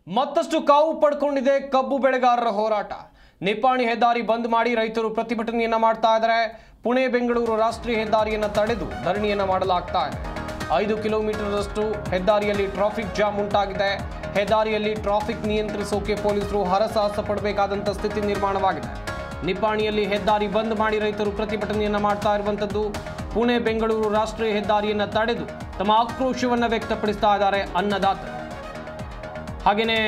ಮತ್ತಷ್ಟು ಕಾವು ಪಡ್ಕೊಂಡಿದೆ ಕಬ್ಬು ಬೆಳೆಗಾರರ ಹೋರಾಟ. ನಿಪ್ಪಾಣಿ ಹೆದ್ದಾರಿ ಬಂದ್ ಮಾಡಿ ರೈತರು ಪ್ರತಿಭಟನೆಯನ್ನ ಮಾಡ್ತಾ ಇದ್ದಾರೆ. ಪುಣೆ ಬೆಂಗಳೂರು ರಾಷ್ಟ್ರೀಯ ಹೆದ್ದಾರಿಯನ್ನು ತಡೆದು ಧರಣಿಯನ್ನ ಮಾಡಲಾಗ್ತಾ ಇದೆ. 5 ಕಿಲೋಮೀಟರ್ನಷ್ಟು ಹೆದ್ದಾರಿಯಲ್ಲಿ ಟ್ರಾಫಿಕ್ ಜಾಮ್ ಉಂಟಾಗಿದೆ. ಹೆದ್ದಾರಿಯಲ್ಲಿ ಟ್ರಾಫಿಕ್ ನಿಯಂತ್ರಿಸೋಕೆ ಪೊಲೀಸರು ಹರಸಾಹಸ ಪಡಬೇಕಾದಂತ ಸ್ಥಿತಿ ನಿರ್ಮಾಣವಾಗಿದೆ. ನಿಪ್ಪಾಣಿಯಲ್ಲಿ ಹೆದ್ದಾರಿ ಬಂದ್ ಮಾಡಿ ರೈತರು ಪ್ರತಿಭಟನೆಯನ್ನ ಮಾಡ್ತಾ ಇರುವಂತದ್ದು. ಪುಣೆ ಬೆಂಗಳೂರು ರಾಷ್ಟ್ರೀಯ ಹೆದ್ದಾರಿಯನ್ನು ತಡೆದು ತಮ್ಮ ಆಕ್ರೋಶವನ್ನ ವ್ಯಕ್ತಪಡಿಸ್ತಾ ಇದ್ದಾರೆ ಅನ್ನದಾತರು. ಹಾಗೇನೇ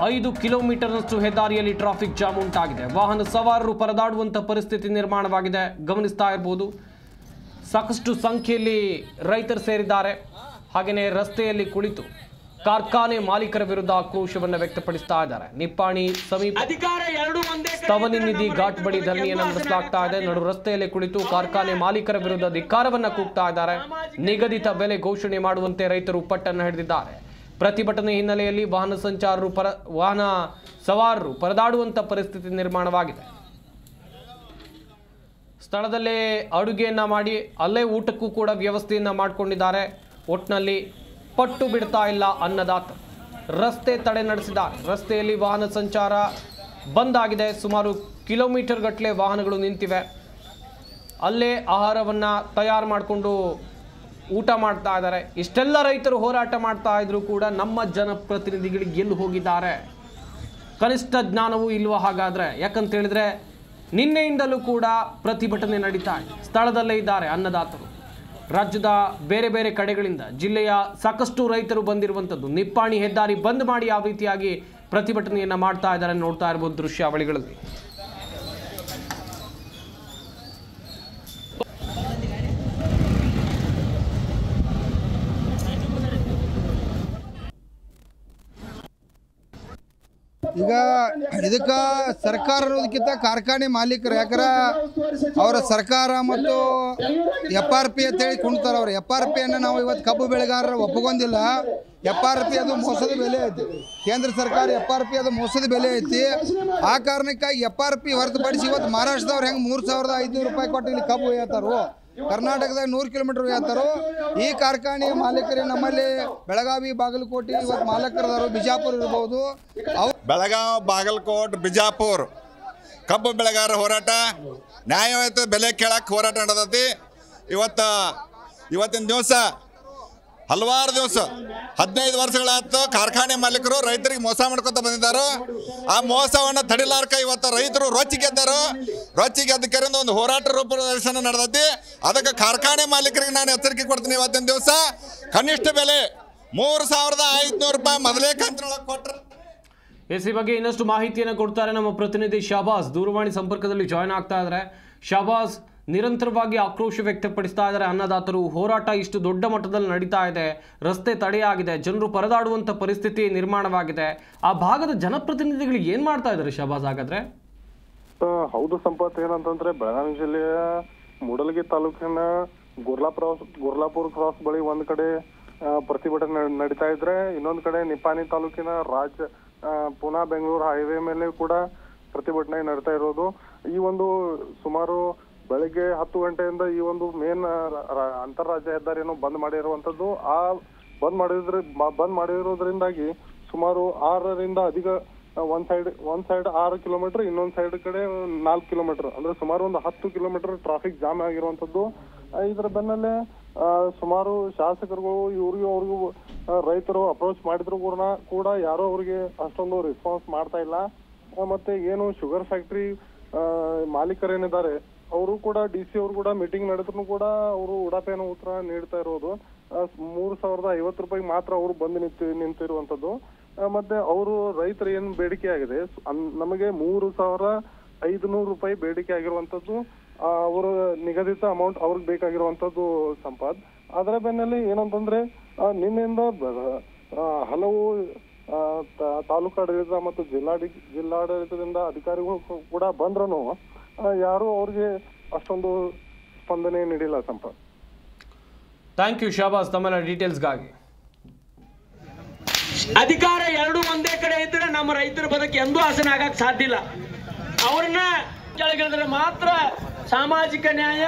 5 ಕಿಲೋಮೀಟರ್ನಷ್ಟು ಹೆದ್ದಾರಿಯಲ್ಲಿ ಟ್ರಾಫಿಕ್ ಜಾಮ್ ಉಂಟಾಗಿದೆ. ವಾಹನ ಸವಾರರು ಪರದಾಡುವಂಥ ಪರಿಸ್ಥಿತಿ ನಿರ್ಮಾಣವಾಗಿದೆ. ಗಮನಿಸ್ತಾ ಇರಬಹುದು, ಸಾಕಷ್ಟು ಸಂಖ್ಯೆಯಲ್ಲಿ ರೈತರು ಸೇರಿದ್ದಾರೆ. ಹಾಗೆಯೇ ರಸ್ತೆಯಲ್ಲಿ ಕುಳಿತು ಕಾರ್ಖಾನೆ ಮಾಲೀಕರ ವಿರುದ್ಧ ಆಕ್ರೋಶವನ್ನು ವ್ಯಕ್ತಪಡಿಸ್ತಾ ಇದ್ದಾರೆ. ನಿಪ್ಪಾಣಿ ಸಮೀಪ ಸ್ತವನಿ ನಿಧಿ ಘಾಟ್ ಬಳಿ ಧರಣಿಯನ್ನು ನಡೆಸಲಾಗ್ತಾ ಇದೆ. ನಡು ರಸ್ತೆಯಲ್ಲಿ ಕುಳಿತು ಕಾರ್ಖಾನೆ ಮಾಲೀಕರ ವಿರುದ್ಧ ಧಿಕ್ಕಾರವನ್ನ ಕೂಗ್ತಾ ಇದ್ದಾರೆ. ನಿಗದಿತ ಬೆಲೆ ಘೋಷಣೆ ಮಾಡುವಂತೆ ರೈತರು ಪಟ್ಟನ್ನು ಹಿಡಿದಿದ್ದಾರೆ. ಪ್ರತಿಭಟನೆ ಹಿನ್ನೆಲೆಯಲ್ಲಿ ವಾಹನ ಸವಾರರು ಪರದಾಡುವಂತ ಪರಿಸ್ಥಿತಿ ನಿರ್ಮಾಣವಾಗಿದೆ. ಸ್ಥಳದಲ್ಲೇ ಅಡುಗೆಯನ್ನ ಮಾಡಿ ಅಲ್ಲೇ ಊಟಕ್ಕೂ ಕೂಡ ವ್ಯವಸ್ಥೆಯನ್ನ ಮಾಡಿಕೊಂಡಿದ್ದಾರೆ. ಒಟ್ಟಿನಲ್ಲಿ ಪಟ್ಟು ಬಿಡ್ತಾ ಇಲ್ಲ ಅನ್ನದಾತರು. ರಸ್ತೆ ತಡೆ ನಡೆಸಿದ್ದಾರೆ. ರಸ್ತೆಯಲ್ಲಿ ವಾಹನ ಸಂಚಾರ ಬಂದ್ ಆಗಿದೆ. ಸುಮಾರು ಕಿಲೋಮೀಟರ್ ಗಟ್ಟಲೆ ವಾಹನಗಳು ನಿಂತಿವೆ. ಅಲ್ಲೇ ಆಹಾರವನ್ನ ತಯಾರು ಮಾಡಿಕೊಂಡು ಊಟ ಮಾಡ್ತಾ ಇದ್ದಾರೆ. ಇಷ್ಟೆಲ್ಲ ರೈತರು ಹೋರಾಟ ಮಾಡ್ತಾ ಇದ್ರು ಕೂಡ ನಮ್ಮ ಜನಪ್ರತಿನಿಧಿಗಳಿಗೆ ಎಲ್ಲಿ ಹೋಗಿದ್ದಾರೆ? ಕನಿಷ್ಠ ಜ್ಞಾನವೂ ಇಲ್ವಾ ಹಾಗಾದ್ರೆ? ಯಾಕಂತ ಹೇಳಿದ್ರೆ ನಿನ್ನೆಯಿಂದಲೂ ಕೂಡ ಪ್ರತಿಭಟನೆ ನಡೀತಾ ಇದೆ. ಸ್ಥಳದಲ್ಲೇ ಇದ್ದಾರೆ ಅನ್ನದಾತರು. ರಾಜ್ಯದ ಬೇರೆ ಬೇರೆ ಕಡೆಗಳಿಂದ ಜಿಲ್ಲೆಯ ಸಾಕಷ್ಟು ರೈತರು ಬಂದಿರುವಂಥದ್ದು. ನಿಪ್ಪಾಣಿ ಹೆದ್ದಾರಿ ಬಂದ್ ಮಾಡಿ ಯಾವ ರೀತಿಯಾಗಿ ಪ್ರತಿಭಟನೆಯನ್ನ ಮಾಡ್ತಾ ಇದ್ದಾರೆ ನೋಡ್ತಾ ಇರಬಹುದು ದೃಶ್ಯಾವಳಿಗಳಲ್ಲಿ. ಈಗ ಇದಕ್ಕೆ ಸರ್ಕಾರ ಅನ್ನೋದಕ್ಕಿಂತ ಕಾರ್ಖಾನೆ ಮಾಲೀಕರು, ಯಾಕಂದ್ರೆ ಅವರ ಸರ್ಕಾರ ಮತ್ತು FRP ಅಂತೇಳಿ ಕುಣ್ತಾರೆ. ಅವ್ರು FRP ಅನ್ನು ನಾವು ಇವತ್ತು ಕಬ್ಬು ಬೆಳೆಗಾರರು ಒಪ್ಪಗೊಂಡಿಲ್ಲ. FRP ಅದು ಮೋಸದ ಬೆಲೆ ಐತಿ. ಕೇಂದ್ರ ಸರ್ಕಾರ FRP ಅದು ಮೋಸದ ಬೆಲೆ ಐತಿ. ಆ ಕಾರಣಕ್ಕಾಗಿ FRP ಹೊರತುಪಡಿಸಿ ಇವತ್ತು ಮಹಾರಾಷ್ಟ್ರದವ್ರು ಹೆಂಗೆ 3500 ರೂಪಾಯಿ ಕೊಟ್ಟು ಇಲ್ಲಿ ಕಬ್ಬು ಒಯ್ಯತ್ತಾರೋ, ಕರ್ನಾಟಕದಾಗ 100 ಕಿಲೋಮೀಟರ್ ಒಯ್ಯತ್ತಾರೋ, ಈ ಕಾರ್ಖಾನೆ ಮಾಲೀಕರು ನಮ್ಮಲ್ಲಿ ಬೆಳಗಾವಿ, ಬಾಗಲಕೋಟೆ ಇವತ್ತು ಮಾಲೀಕರದಾರು. ಬಿಜಾಪುರ ಇರ್ಬೋದು, ಬೆಳಗಾವಿ, ಬಾಗಲಕೋಟೆ, ಬಿಜಾಪುರ ಕಬ್ಬು ಬೆಳೆಗಾರರ ಹೋರಾಟ, ನ್ಯಾಯಯುತ ಬೆಲೆ ಕೇಳಕ್ಕೆ ಹೋರಾಟ ನಡೆದೈತಿ. ಇವತ್ತಿನ ದಿವಸ ಹಲವಾರು ದಿವಸ 15 ವರ್ಷಗಳಾಯ್ತು ಕಾರ್ಖಾನೆ ಮಾಲೀಕರು ರೈತರಿಗೆ ಮೋಸ ಮಾಡ್ಕೊತ ಬಂದಿದ್ದಾರೆ. ಆ ಮೋಸವನ್ನು ತಡಿಲಾರ್ಕ ಇವತ್ತು ರೈತರು ರೊಚ್ಚಿಗೆದ್ದರು. ರೊಚ್ಚಿಗೆದ್ದಕರಿಂದ ಒಂದು ಹೋರಾಟ ರೂಪದರ್ಶನ ನಡೆದೈತಿ. ಅದಕ್ಕೆ ಕಾರ್ಖಾನೆ ಮಾಲೀಕರಿಗೆ ನಾನು ಎಚ್ಚರಿಕೆ ಕೊಡ್ತೀನಿ. ಇವತ್ತಿನ ದಿವಸ ಕನಿಷ್ಠ ಬೆಲೆ 3500 ರೂಪಾಯಿ ಮೊದಲೇ ಕಂತಿನೊಳಗೆ ಕೊಟ್ಟರು. ಈ ಬಗ್ಗೆ ಇನ್ನಷ್ಟು ಮಾಹಿತಿಯನ್ನು ಕೊಡ್ತಾರೆ ನಮ್ಮ ಪ್ರತಿನಿಧಿ ಶಾಬಾಸ್. ದೂರವಾಣಿ ಸಂಪರ್ಕದಲ್ಲಿ ಜಾಯ್ನ್ ಆಗ್ತಾ ಇದ್ದಾರೆ. ಶಾಬಾಸ್, ನಿರಂತರವಾಗಿ ಆಕ್ರೋಶ ವ್ಯಕ್ತಪಡಿಸ್ತಾ ಇದ್ದಾರೆ ಅನ್ನದಾತರು. ಹೋರಾಟ ಇಷ್ಟು ದೊಡ್ಡ ಮಟ್ಟದಲ್ಲಿ ನಡೀತಾ ಇದೆ, ರಸ್ತೆ ತಡೆಯಾಗಿದೆ, ಜನರು ಪರದಾಡುವಂಥ ಪರಿಸ್ಥಿತಿ ನಿರ್ಮಾಣವಾಗಿದೆ. ಆ ಭಾಗದ ಜನಪ್ರತಿನಿಧಿಗಳು ಏನು ಮಾಡ್ತಾ ಇದ್ದಾರೆ ಶಾಬಾಸ್ ಹಾಗಾದ್ರೆ? ಹೌದು ಸಂಪತ್, ಏನಂತಂದ್ರೆ ಬೆಳಗಾವಿ ಜಿಲ್ಲೆಯ ಮೂಡಲಗಿ ತಾಲೂಕಿನ ಗುರ್ಲಾಪುರ ಕ್ರಾಸ್ ಬಳಿ ಒಂದ್ ಕಡೆ ಪ್ರತಿಭಟನೆ ನಡೀತಾ ಇದ್ರೆ, ಇನ್ನೊಂದ್ ಕಡೆ ನಿಪ್ಪಾಣಿ ತಾಲೂಕಿನ ಪುನಾ ಬೆಂಗಳೂರು ಹೈವೇ ಮೇಲೆ ಕೂಡ ಪ್ರತಿಭಟನೆ ನಡೀತಾ ಇರೋದು. ಈ ಒಂದು ಸುಮಾರು ಬೆಳಿಗ್ಗೆ 10 ಗಂಟೆಯಿಂದ ಈ ಒಂದು ಮೇನ್ ಅಂತಾರಾಜ್ಯ ಹೆದ್ದಾರಿಯನ್ನು ಬಂದ್ ಮಾಡಿರುವಂತದ್ದು. ಆ ಬಂದ್ ಮಾಡಿರೋದ್ರಿಂದಾಗಿ ಸುಮಾರು 6ರಿಂದ ಅಧಿಕ ಒಂದ್ ಸೈಡ್ 6 ಕಿಲೋಮೀಟರ್, ಇನ್ನೊಂದ್ ಸೈಡ್ ಕಡೆ 4 ಕಿಲೋಮೀಟರ್, ಅಂದ್ರೆ ಸುಮಾರು ಒಂದು 10 ಕಿಲೋಮೀಟರ್ ಟ್ರಾಫಿಕ್ ಜಾಮ್ ಆಗಿರುವಂತದ್ದು. ಇದರ ಬೆನ್ನಲ್ಲೇ ಸುಮಾರು ಶಾಸಕರುಗಳು ಅವ್ರಿಗೂ ರೈತರು ಅಪ್ರೋಚ್ ಮಾಡಿದ್ರು ಕೂಡ ಯಾರು ಅವ್ರಿಗೆ ಅಷ್ಟೊಂದು ರೆಸ್ಪಾನ್ಸ್ ಮಾಡ್ತಾ ಇಲ್ಲ. ಮತ್ತೆ ಏನು ಶುಗರ್ ಫ್ಯಾಕ್ಟರಿ ಮಾಲೀಕರೇನಿದ್ದಾರೆ ಅವರು ಕೂಡ DC ಅವರು ಕೂಡ ಮೀಟಿಂಗ್ ನಡೆದ್ರು ಕೂಡ ಅವರು ಉಡಾಪೆಯನ್ನು ಉತ್ತರ ನೀಡ್ತಾ ಇರೋದು. 3050 ರೂಪಾಯಿ ಮಾತ್ರ ಅವರು ಬಂದು ನಿಂತಿರುವಂತದ್ದು. ಮತ್ತೆ ಅವರು ರೈತರ ಏನ್ ಬೇಡಿಕೆ ಆಗಿದೆ, ನಮಗೆ 3500 ರೂಪಾಯಿ ಬೇಡಿಕೆ ಆಗಿರುವಂತದ್ದು. ಅವರ ನಿಗದಿತ ಅಮೌಂಟ್ ಅವ್ರಿಗೆ ಬೇಕಾಗಿರುವಂತದ್ದು ಸಂಪತ್. ಅದರ ಬೆನ್ನಲ್ಲಿ ಏನಂತಂದ್ರೆ ನಿನ್ನೆಯಿಂದ ಹಲವು ತಾಲೂಕು ಆಡಳಿತ ಮತ್ತು ಜಿಲ್ಲಾಡಳಿತದಿಂದ ಅಧಿಕಾರಿಗಳು ಕೂಡ ಬಂದ್ರೂ ಯಾರು ಅವ್ರಿಗೆ ಅಷ್ಟೊಂದು ಸ್ಪಂದನೆ ನೀಡಿಲ್ಲ ಸಂಪತ್. ಥ್ಯಾಂಕ್ ಯು ಶಾಬಾಸ್ ತಮ್ಮೆಲ್ಲ ಡೀಟೇಲ್ಸ್ಗಾಗಿ. ಅಧಿಕಾರ ಎರಡು ಒಂದೇ ಕಡೆ ಇದ್ರೆ ನಮ್ಮ ರೈತರ ಬದುಕು ಎಂದೂ ಹಸನ ಆಗಕ್ಕೆ ಸಾಧ್ಯ ಇಲ್ಲ. ಅವ್ರನ್ನ ಕೆಳಗಿಳಿದ್ರೆ ಮಾತ್ರ ಸಾಮಾಜಿಕ ನ್ಯಾಯ